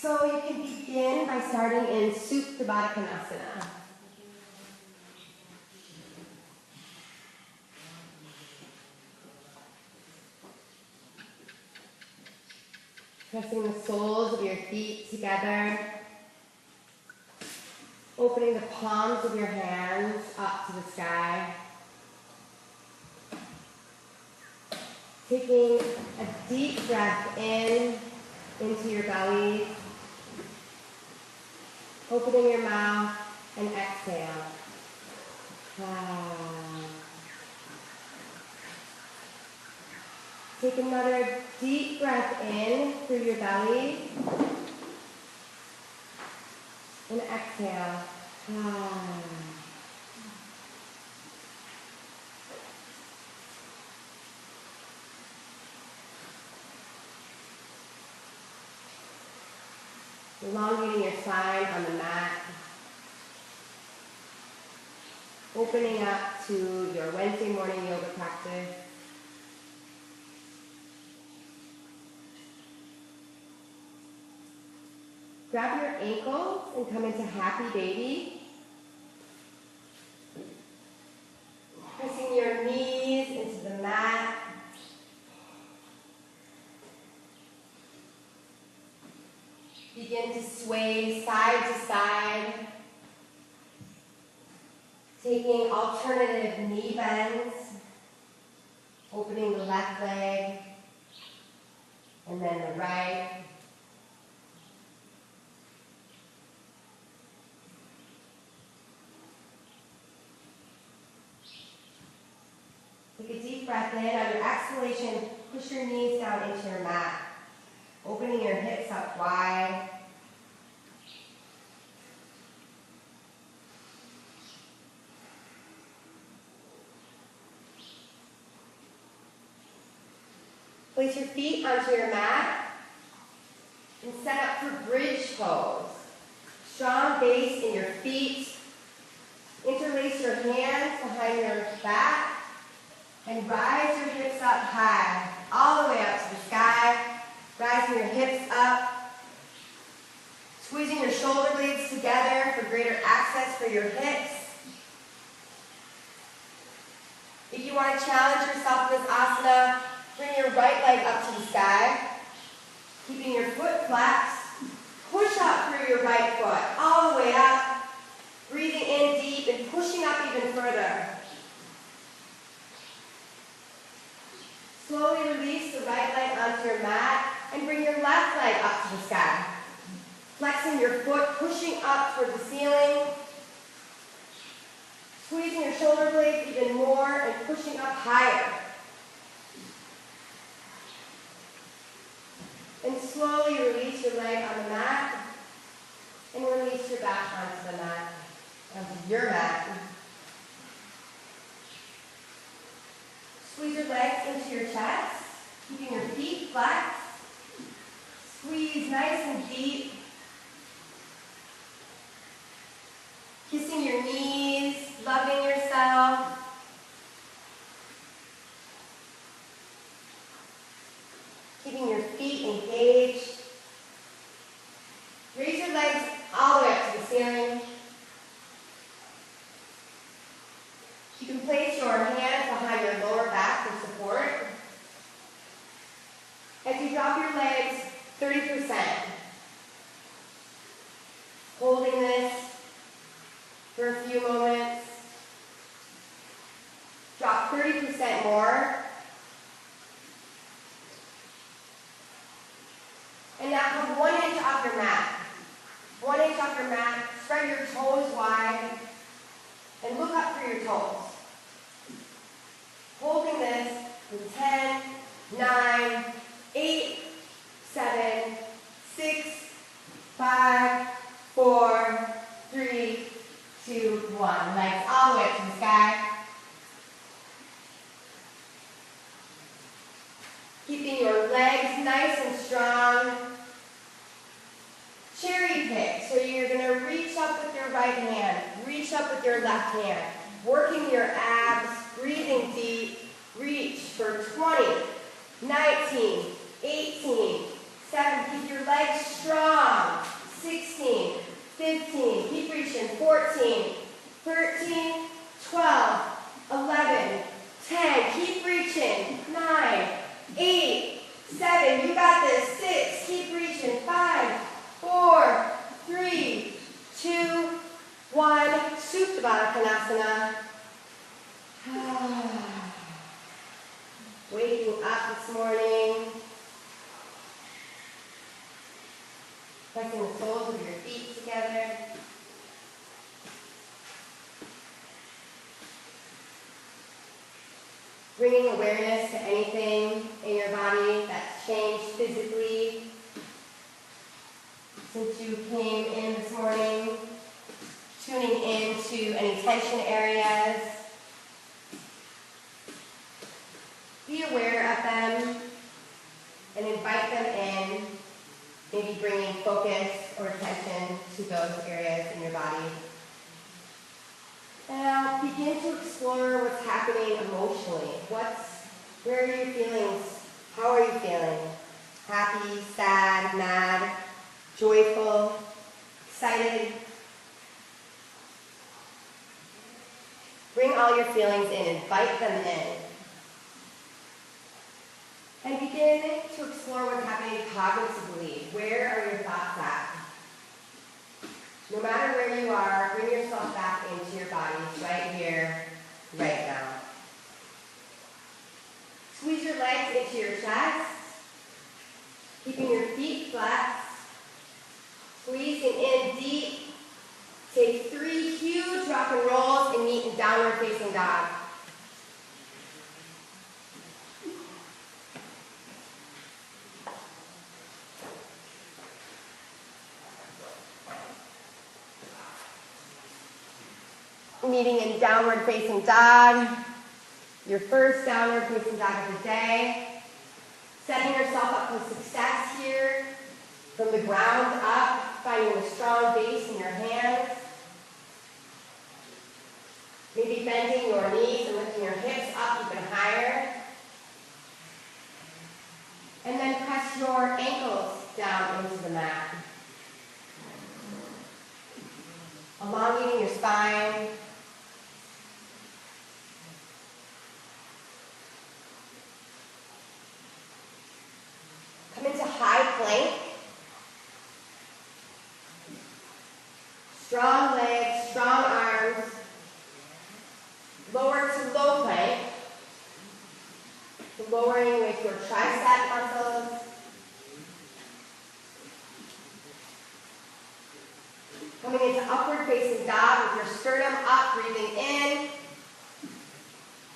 So you can begin by starting in Supta Baddha Konasana. Pressing the soles of your feet together. Opening the palms of your hands up to the sky. Taking a deep breath in into your belly. Opening your mouth and exhale. Take another deep breath in through your belly. And exhale. Elongating your spine on the mat. Opening up to your Wednesday morning yoga practice. Grab your ankles and come into happy baby. Pressing your knees into the mat. Begin to sway side to side. Taking alternative knee bends. Opening the left leg and then the right. Take a deep breath in. On your exhalation, push your knees down into your mat. Opening your hips up wide. Place your feet onto your mat and set up for bridge pose. Strong base in your feet. Interlace your hands behind your back and rise your hips up high, all the way up to the sky. Rising your hips up. Squeezing your shoulder blades together for greater access for your hips. If you want to challenge yourself in this asana, bring your right leg up to the sky. Keeping your foot flat. Push up through your right foot, all the way up. Breathing in deep and pushing up even further. Slowly release the right leg onto your mat and bring your left leg up to the sky. Flexing your foot, pushing up toward the ceiling. Squeezing your shoulder blades even more and pushing up higher. And slowly release your leg on the mat and release your back onto the mat, onto your mat. Squeeze your legs into your chest, keeping your feet flat. Squeeze nice and deep. Kissing your knees, loving yourself. Keeping your feet engaged. Raise your legs all the way up to the ceiling. You can place your hands behind your lower back for support. As you drop your legs 30%, holding this for a few moments. Drop 30% more. And now come 1 inch off your mat. 1 inch off your mat. Spread your toes wide. And look up through your toes. Holding this for 10, 9, 8, 7, 6, 5, 4, 3, 2, 1. Legs all the way up to the sky. Keeping your legs nice and strong. Cherry pick. So you're going to reach up with your right hand. Reach up with your left hand. Working your abs. Breathing deep. Reach for 20, 19, 18, 7. Keep your legs strong. 15, keep reaching, 14, 13, 12, 11, 10, keep reaching, 9, 8, 7, you got this, 6, keep reaching, 5, 4, 3, 2, 1, Supta Konasana. Waking up this morning, pressing the soles of your feet together. Bringing awareness to anything in your body that's changed physically since you came in this morning. Tuning into any tension areas. Be aware of them and invite them in, maybe bringing focus or attention to those areas in your body. Now begin to explore what's happening emotionally. Where are your feelings? How are you feeling? Happy, sad, mad, joyful, excited? Bring all your feelings in, invite them in. And begin to explore what's happening cognitively. Where are your thoughts at? No matter where you are, bring yourself back into your body, right here, right now. Squeeze your legs into your chest, keeping your feet flat. Squeezing in deep. Take 3 huge rock and rolls and meet in downward facing dog. Meeting in downward facing dog, your first downward facing dog of the day. Setting yourself up for success here, from the ground up, finding a strong base in your hands. Maybe bending your knees and lifting your hips up even higher. And then press your ankles down into the mat. Elongating your spine. Come into high plank. Strong legs, strong arms. Lower to low plank. Lowering with your tricep muscles. Coming into upward facing dog with your sternum up, breathing in.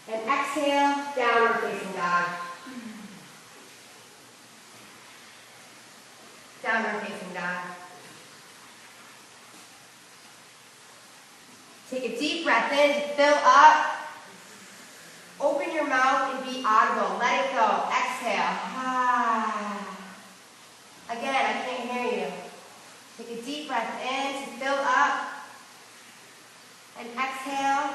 And exhale, downward facing dog. Downward facing dog. Take a deep breath in to fill up. Open your mouth and be audible. Let it go. Exhale. Again, I can't hear you. Take a deep breath in to fill up. And exhale.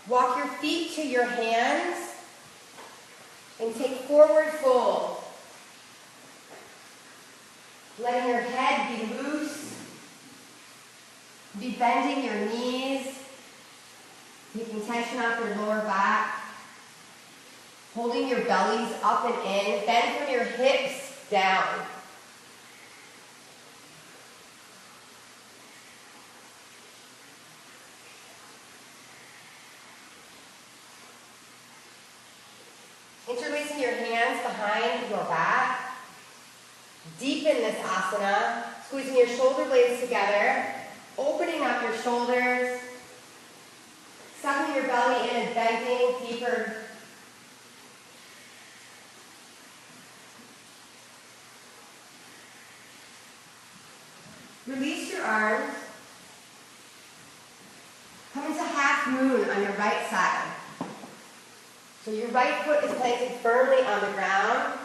Walk your feet to your hands. And take forward fold. Letting your head be loose. Be bending your knees. Taking tension off your lower back. Holding your bellies up and in. Bend from your hips down. Interlacing your hands behind your back. Deepen this asana. Squeezing your shoulder blades together. Opening up your shoulders. Sucking your belly in and bending deeper. Release your arms. Come into half moon on your right side. So your right foot is planted firmly on the ground.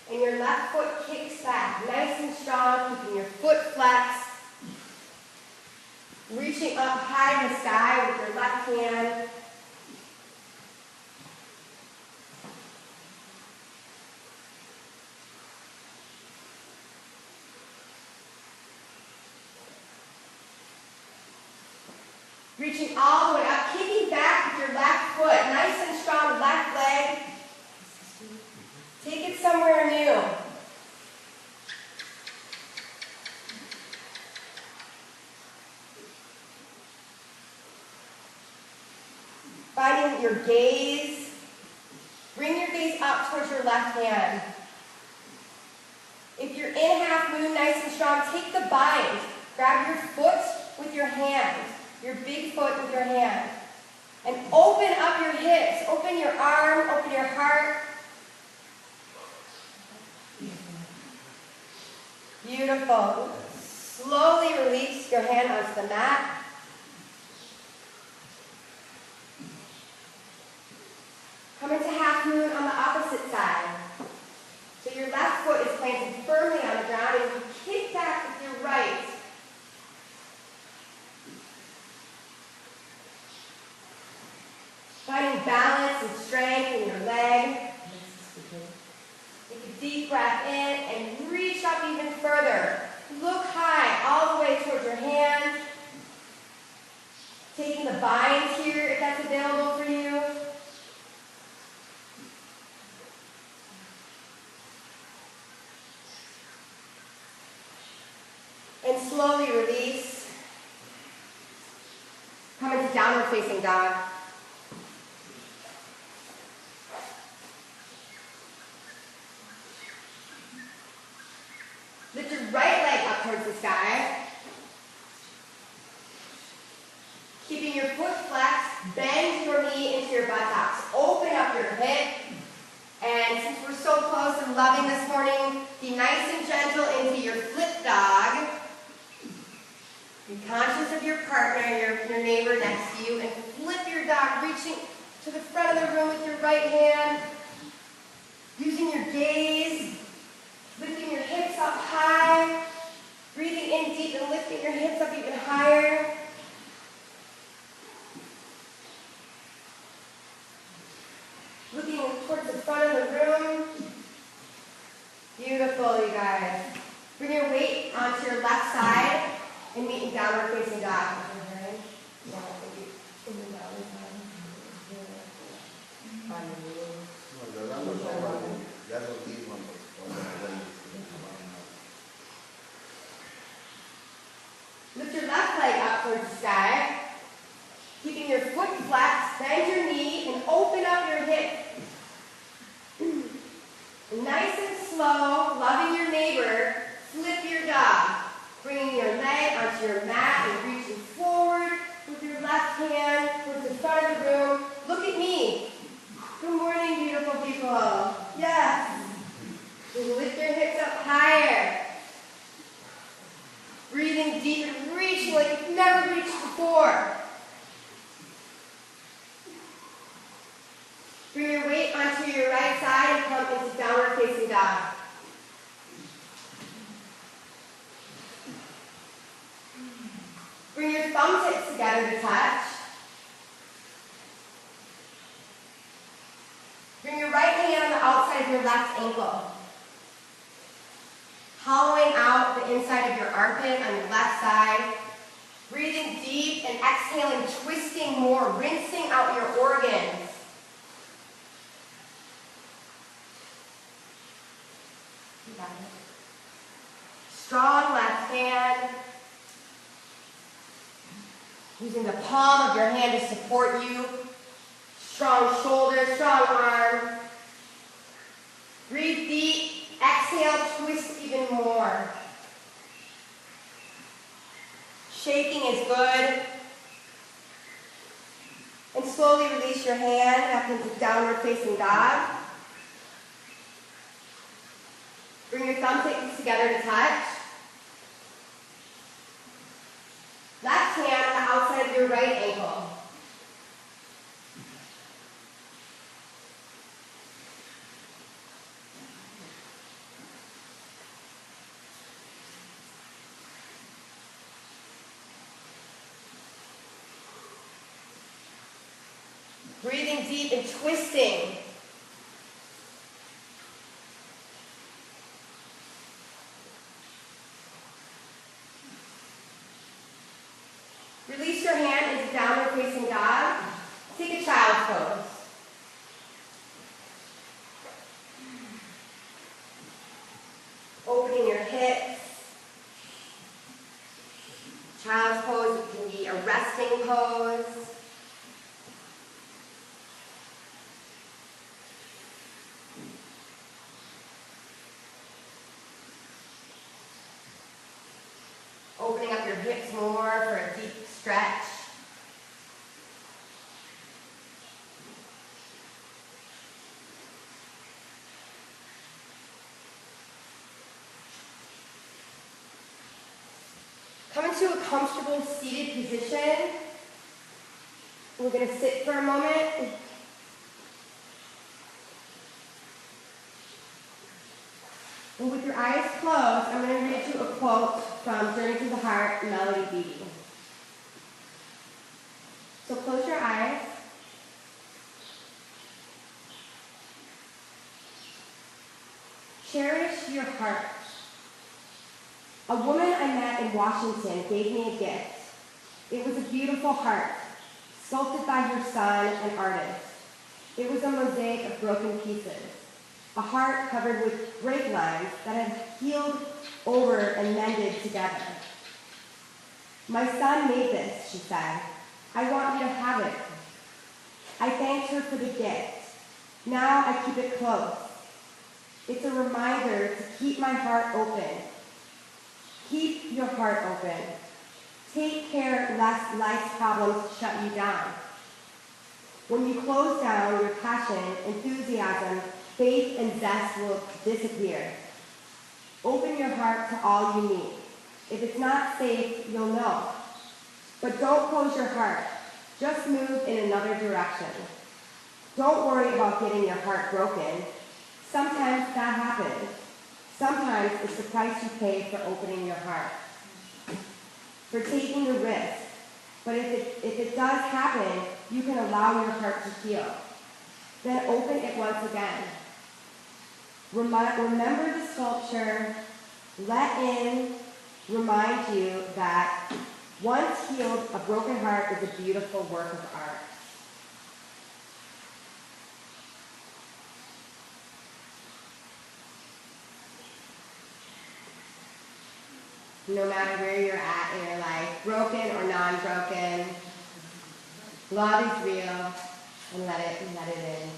And your left foot kicks back, nice and strong, keeping your foot flexed. Reaching up high in the sky with your left hand. Reaching all the way up, kicking back with your left foot. Nice and strong left leg. Take it somewhere new. Finding your gaze. Bring your gaze up towards your left hand. If you're in half moon, nice and strong, take the bind. Grab your foot with your hand, your big foot with your hand. And open up your hips. Open your arm, open your heart. Beautiful. Slowly release your hand onto the mat. Come into half moon on the opposite side. So your left foot is planted firmly on the ground and you kick back with your right. Finding balance and strength in your leg. Take a deep breath in and reach up even further. Look high, all the way towards your hand. Taking the binds here if that's available for you. And slowly release. Come into downward facing dog. Lift your right leg up towards the sky. Keeping your foot flexed, bend your knee into your buttocks. Open up your hip. And since we're so close and loving this morning, be nice and gentle into your flip dog. Be conscious of your partner, your neighbor next to you, and flip your dog, reaching to the front of the room with your right hand, using your gaze, lifting your hips up high, breathing in deep and lifting your hips up even higher. Looking towards the front of the room. Beautiful, you guys. Bring your weight onto your left side. And meet in downward facing dog. Lift your left leg up towards the sky. Keeping your foot flat, bend your knee, and open up your hip. Nice and slow, loving your neighbor, flip your dog. Bringing your leg onto your mat and reaching forward with your left hand towards the front of the room. Look at me. Good morning, beautiful people. Yes. Lift your hips up higher. Breathing deep and reaching like you've never reached before. Bring your weight onto your right side and come into downward facing dog. Bring your thumb tips together to touch. Bring your right hand on the outside of your left ankle. Hollowing out the inside of your armpit on your left side. Breathing deep and exhaling, twisting more, rinsing out your organs. You got it. Strong left hand. Using the palm of your hand to support you. Strong shoulders, strong arm. Breathe deep. Exhale, twist even more. Shaking is good. And slowly release your hand back into downward facing dog. Bring your thumb tips together to touch. Left hand on the outside of your right ankle. Breathing deep and twisting. Release your hand into downward facing dog. Take a child's pose. Opening your hips. Child's pose can be a resting pose. Opening up your hips more for a deep stretch. Come into a comfortable seated position. We're going to sit for a moment. And with your eyes closed, I'm going to read you a quote from Journey to the Heart, Melody Beattie. So close your eyes. Cherish your heart. A woman I met in Washington gave me a gift. It was a beautiful heart, sculpted by her son, an artist. It was a mosaic of broken pieces, a heart covered with break lines that had healed over and mended together. My son made this, she said. I want you to have it. I thanked her for the gift. Now I keep it close. It's a reminder to keep my heart open. Keep your heart open. Take care lest life's problems shut you down. When you close down, your passion, enthusiasm, faith, and zest will disappear. Open your heart to all you need. If it's not safe, you'll know. But don't close your heart. Just move in another direction. Don't worry about getting your heart broken. Sometimes that happens. Sometimes it's the price you pay for opening your heart, for taking the risk. But if it does happen, you can allow your heart to heal. Then open it once again. Remember the sculpture. Let in remind you that once healed, a broken heart is a beautiful work of art. No matter where you're at in your life, broken or non-broken, love is real, and let it in.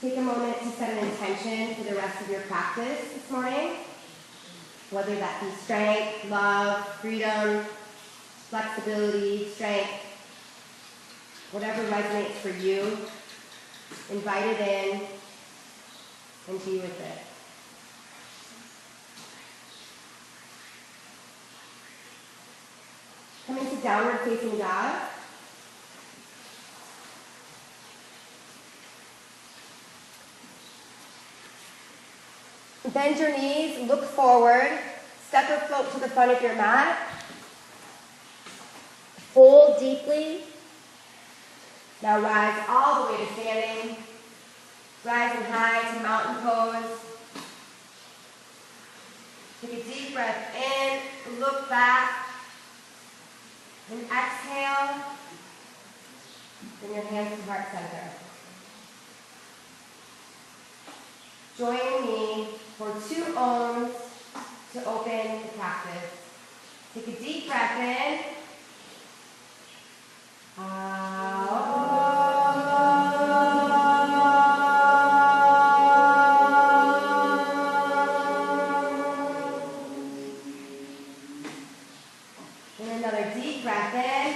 Take a moment to set an intention for the rest of your practice this morning, whether that be strength, love, freedom, flexibility, strength, whatever resonates for you. Invite it in and be with it. Come into downward facing dog. Bend your knees, look forward, step or float to the front of your mat. Fold deeply. Now rise all the way to standing. Rising high to mountain pose. Take a deep breath in, look back. And exhale, bring your hands to heart center. Join me for 2 ohms to open the practice. Take a deep breath in. And another deep breath in.